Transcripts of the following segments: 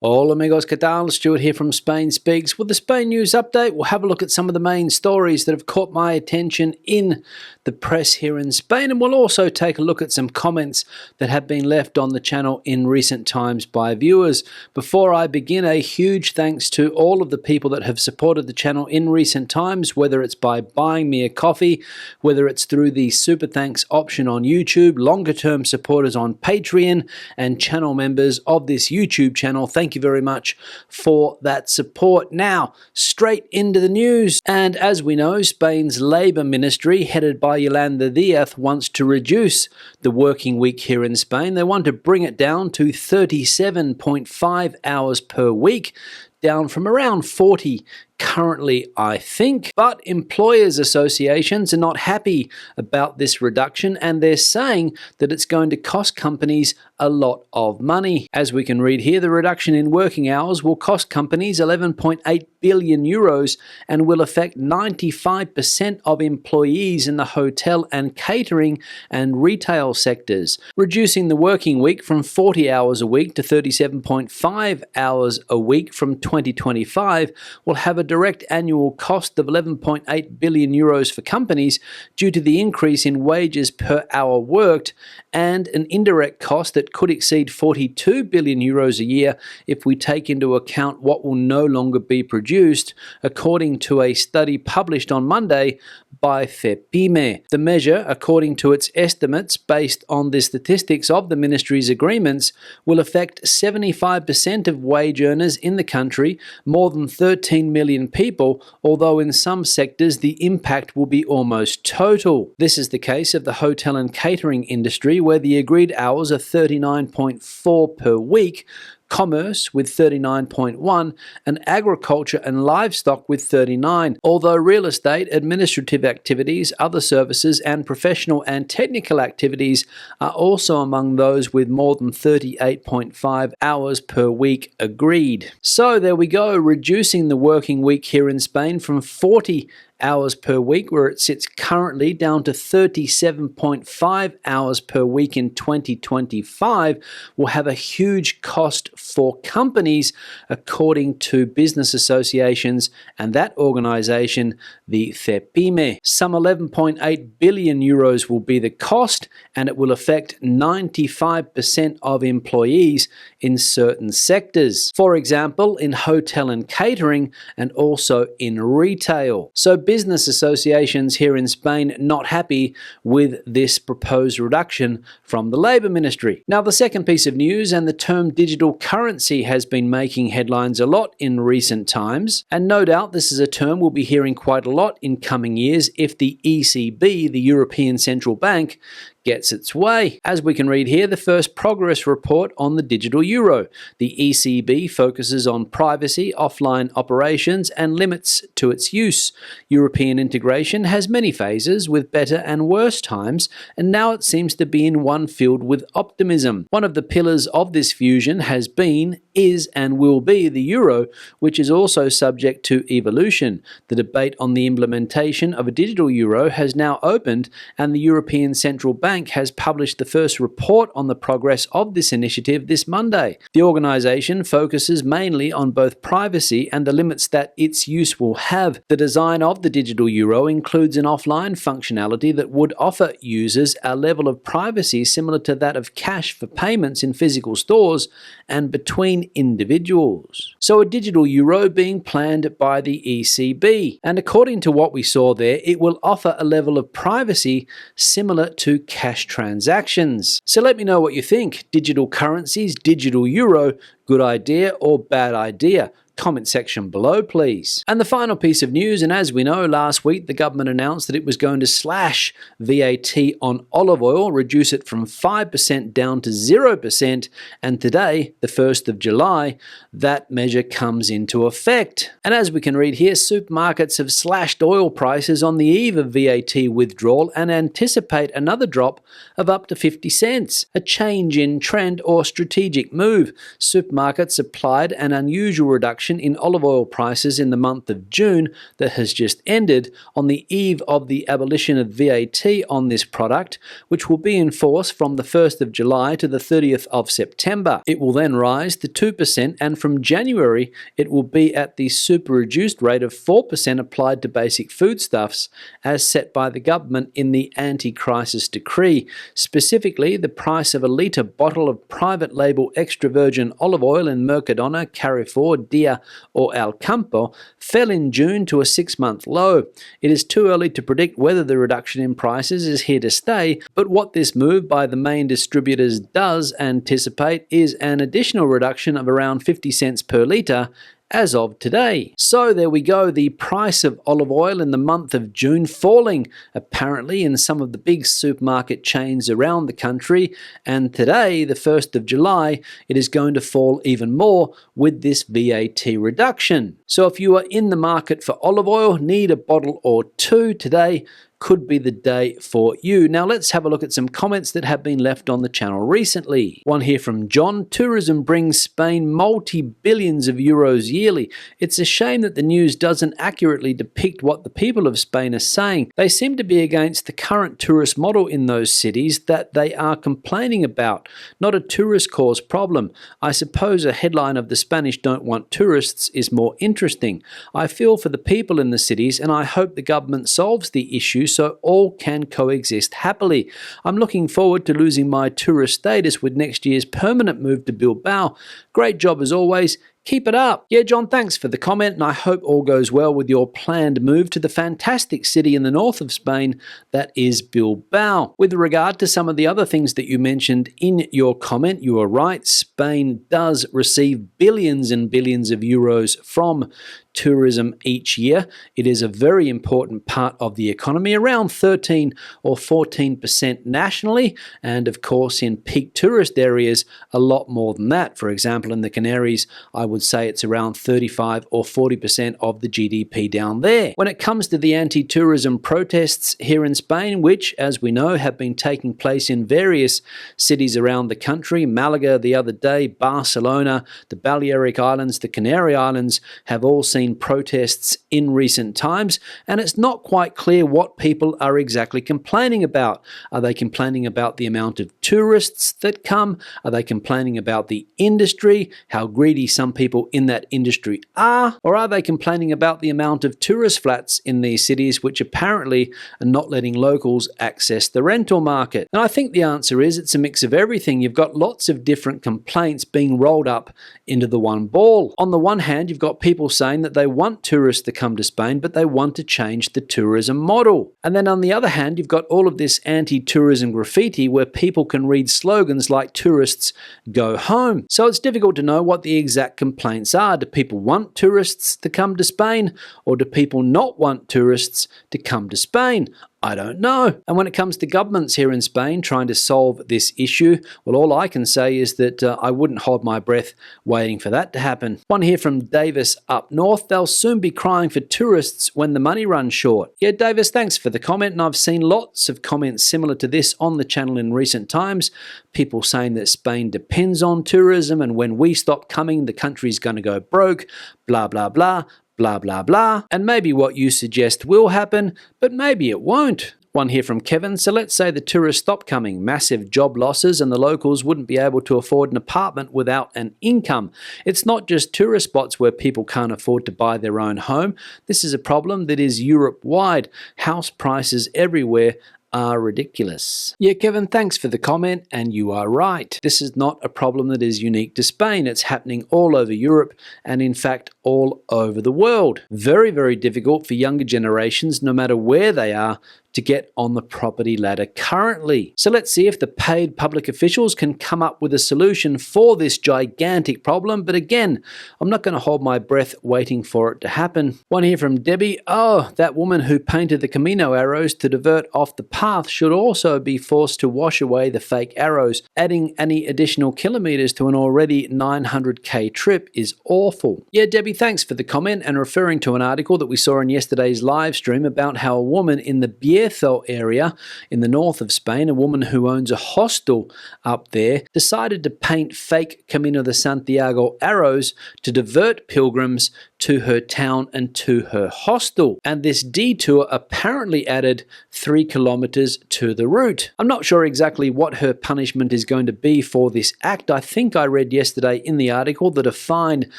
Hola amigos, ¿qué tal? Stuart here from Spain Speaks. With the Spain News Update, we'll have a look at some of the main stories that have caught my attention in the press here in Spain, and we'll also take a look at some comments that have been left on the channel in recent times by viewers. Before I begin, a huge thanks to all of the people that have supported the channel in recent times, whether it's by buying me a coffee, whether it's through the Super Thanks option on YouTube, longer-term supporters on Patreon, and channel members of this YouTube channel. Thank you very much for that support. Now, straight into the news. And as we know, Spain's Labour Ministry, headed by Yolanda Díaz, wants to reduce the working week here in Spain. They want to bring it down to 37.5 hours per week, down from around 40 currently, I think. But employers' associations are not happy about this reduction, and they're saying that it's going to cost companies a lot of money. As we can read here, the reduction in working hours will cost companies 11.8 billion euros and will affect 95% of employees in the hotel and catering and retail sectors. Reducing the working week from 40 hours a week to 37.5 hours a week from 2025 will have a direct annual cost of 11.8 billion euros for companies due to the increase in wages per hour worked, and an indirect cost that could exceed 42 billion euros a year if we take into account what will no longer be produced, according to a study published on Monday by FEPIME. The measure, according to its estimates based on the statistics of the ministry's agreements, will affect 75% of wage earners in the country, more than 13 million people, although in some sectors the impact will be almost total. This is the case of the hotel and catering industry, where the agreed hours are 39.4 per week, commerce with 39.1, and agriculture and livestock with 39. Although real estate, administrative activities, other services, and professional and technical activities are also among those with more than 38.5 hours per week agreed. So there we go, reducing the working week here in Spain from 40 hours per week, where it sits currently, down to 37.5 hours per week in 2025, will have a huge cost for companies, according to business associations and that organization, the FEPIME. Some 11.8 billion euros will be the cost, and it will affect 95% of employees in certain sectors. For example, in hotel and catering, and also in retail. So business associations here in Spain not happy with this proposed reduction from the Labour Ministry. Now, the second piece of news, and the term digital currency has been making headlines a lot in recent times, and no doubt this is a term we'll be hearing quite a lot in coming years if the ECB, the European Central Bank, gets its way. As we can read here, the first progress report on the digital euro. The ECB focuses on privacy, offline operations, and limits to its use. European integration has many phases with better and worse times, and now it seems to be in one filled with optimism. One of the pillars of this fusion has been, is, and will be the euro, which is also subject to evolution. The debate on the implementation of a digital euro has now opened, and the European Central Bank has published the first report on the progress of this initiative this Monday. The organization focuses mainly on both privacy and the limits that its use will have. The design of the digital euro includes an offline functionality that would offer users a level of privacy similar to that of cash for payments in physical stores and between individuals. So a digital euro being planned by the ECB. And according to what we saw there, it will offer a level of privacy similar to cash transactions. So let me know what you think. Digital currencies, digital euro, good idea or bad idea? Comment section below, please. And the final piece of news, and as we know, last week the government announced that it was going to slash VAT on olive oil, reduce it from 5% down to 0%, and today, the 1st of July, that measure comes into effect. And as we can read here, supermarkets have slashed oil prices on the eve of VAT withdrawal and anticipate another drop of up to 50 cents. A change in trend or strategic move. Supermarkets applied an unusual reduction reduction in olive oil prices in the month of June that has just ended on the eve of the abolition of VAT on this product, which will be in force from the 1st of July to the 30th of September. It will then rise to 2%, and from January it will be at the super reduced rate of 4% applied to basic foodstuffs as set by the government in the anti-crisis decree. Specifically, the price of a litre bottle of private label extra virgin olive oil in Mercadona, Carrefour, Dia or Alcampo fell in June to a 6-month low. It is too early to predict whether the reduction in prices is here to stay, but what this move by the main distributors does anticipate is an additional reduction of around 50 cents per litre as of today. So there we go, the price of olive oil in the month of June falling apparently in some of the big supermarket chains around the country, and today, the 1st of July, it is going to fall even more with this VAT reduction. So if you are in the market for olive oil, need a bottle or two today, could be the day for you. Now let's have a look at some comments that have been left on the channel recently. One here from John: tourism brings Spain multi-billions of euros yearly. It's a shame that the news doesn't accurately depict what the people of Spain are saying. They seem to be against the current tourist model in those cities that they are complaining about, not a tourist caused problem. I suppose a headline of the Spanish don't want tourists is more interesting. I feel for the people in the cities, and I hope the government solves the issue so all can coexist happily. I'm looking forward to losing my tourist status with next year's permanent move to Bilbao. Great job as always. Keep it up. Yeah, John, thanks for the comment, and I hope all goes well with your planned move to the fantastic city in the north of Spain that is Bilbao. With regard to some of the other things that you mentioned in your comment, you are right. Spain does receive billions and billions of euros from tourism each year. It is a very important part of the economy, around 13 or 14% nationally, and of course in peak tourist areas a lot more than that. For example, in the Canaries, I would say it's around 35 or 40% of the GDP down there. When it comes to the anti-tourism protests here in Spain, which, as we know, have been taking place in various cities around the country, Malaga the other day, Barcelona, the Balearic Islands, the Canary Islands, have all seen protests in recent times, and it's not quite clear what people are exactly complaining about. Are they complaining about the amount of tourists that come? Are they complaining about the industry, how greedy some people in that industry are? Or are they complaining about the amount of tourist flats in these cities which apparently are not letting locals access the rental market? And I think the answer is it's a mix of everything. You've got lots of different complaints being rolled up into the one ball. On the one hand, you've got people saying that they want tourists to come to Spain, but they want to change the tourism model. And then on the other hand, you've got all of this anti-tourism graffiti where people can read slogans like "tourists go home." So it's difficult to know what the exact complaints are. Do people want tourists to come to Spain, or do people not want tourists to come to Spain? I don't know. And when it comes to governments here in Spain trying to solve this issue, well, all I can say is that I wouldn't hold my breath waiting for that to happen. One here from Davis up north: they'll soon be crying for tourists when the money runs short. Yeah, Davis, thanks for the comment, and I've seen lots of comments similar to this on the channel in recent times. People saying that Spain depends on tourism, and when we stop coming, the country's going to go broke, blah, blah, blah. Blah, blah, blah. And maybe what you suggest will happen, but maybe it won't. One here from Kevin: so let's say the tourists stop coming, massive job losses, and the locals wouldn't be able to afford an apartment without an income. It's not just tourist spots where people can't afford to buy their own home. This is a problem that is Europe-wide. House prices everywhere are ridiculous. Yeah, Kevin, thanks for the comment, and you are right. This is not a problem that is unique to Spain. It's happening all over Europe and in fact all over the world. Very, very difficult for younger generations, no matter where they are, to get on the property ladder currently. So let's see if the paid public officials can come up with a solution for this gigantic problem. But again, I'm not going to hold my breath waiting for it to happen. One here from Debbie: oh, that woman who painted the Camino arrows to divert off the path should also be forced to wash away the fake arrows. Adding any additional kilometers to an already 900k trip is awful. Yeah, Debbie, thanks for the comment, and referring to an article that we saw in yesterday's live stream about how a woman in the Bierzo area in the north of Spain, a woman who owns a hostel up there decided to paint fake Camino de Santiago arrows to divert pilgrims to her town and to her hostel. And this detour apparently added 3 kilometers to the route. I'm not sure exactly what her punishment is going to be for this act. I think I read yesterday in the article that a fine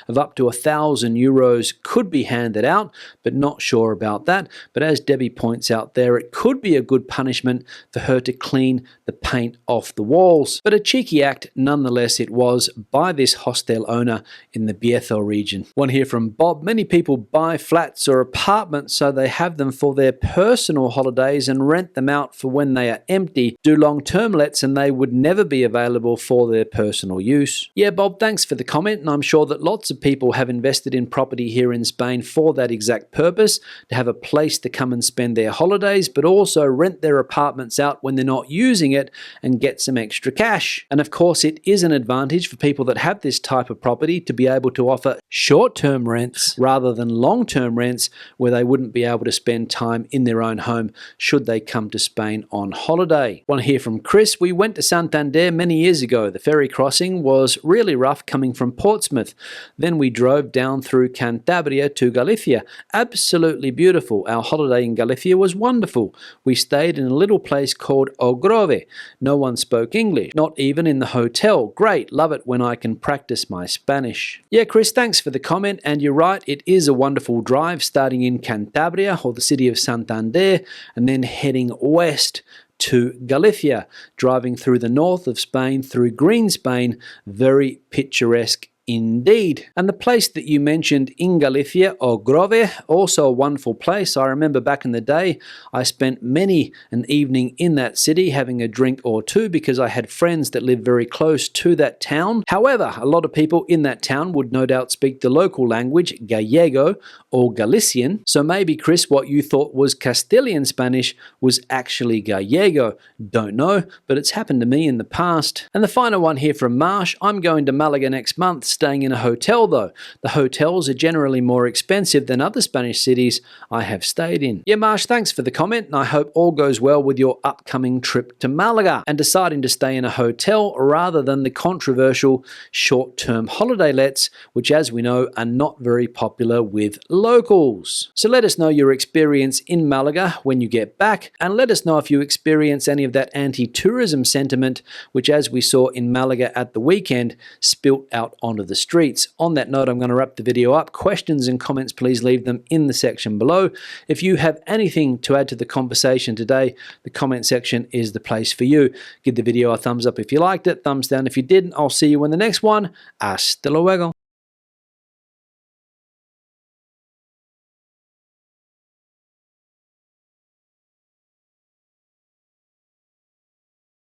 of up to €1,000 could be handed out, but not sure about that. But as Debbie points out there, it could be a good punishment for her to clean the paint off the walls. But a cheeky act nonetheless it was by this hostel owner in the Bierzo region. One here from Bob. Many people buy flats or apartments so they have them for their personal holidays and rent them out for when they are empty, do long-term lets, and they would never be available for their personal use. Yeah, Bob, thanks for the comment, and I'm sure that lots of people have invested in property here in Spain for that exact purpose, to have a place to come and spend their holidays, but also rent their apartments out when they're not using it and get some extra cash. And of course, it is an advantage for people that have this type of property to be able to offer short-term rents rather than long-term rents where they wouldn't be able to spend time in their own home should they come to Spain on holiday. One here from Chris. We went to Santander many years ago. The ferry crossing was really rough coming from Portsmouth. Then we drove down through Cantabria to Galicia. Absolutely beautiful. Our holiday in Galicia was wonderful. We stayed in a little place called Ogrove. No one spoke English, not even in the hotel. Great. Love it when I can practice my Spanish. Yeah, Chris, thanks for the comment, and you're right, it is a wonderful drive starting in Cantabria or the city of Santander and then heading west to Galicia, driving through the north of Spain, through green Spain, very picturesque indeed. And the place that you mentioned in Galicia, Ogrove, also a wonderful place. I remember back in the day, I spent many an evening in that city having a drink or two because I had friends that lived very close to that town. However, a lot of people in that town would no doubt speak the local language, Gallego or Galician. So maybe, Chris, what you thought was Castilian Spanish was actually Gallego. Don't know, but it's happened to me in the past. And the final one here from Marsh. I'm going to Malaga next month, staying in a hotel though. The hotels are generally more expensive than other Spanish cities I have stayed in. Yeah, Marsh, thanks for the comment, and I hope all goes well with your upcoming trip to Malaga and deciding to stay in a hotel rather than the controversial short-term holiday lets, which as we know are not very popular with locals. So let us know your experience in Malaga when you get back, and let us know if you experience any of that anti-tourism sentiment, which as we saw in Malaga at the weekend, spilt out onto the streets. On that note, I'm going to wrap the video up. Questions and comments, please leave them in the section below. If you have anything to add to the conversation today, the comment section is the place for you. Give the video a thumbs up if you liked it, thumbs down if you didn't. I'll see you in the next one. Hasta luego.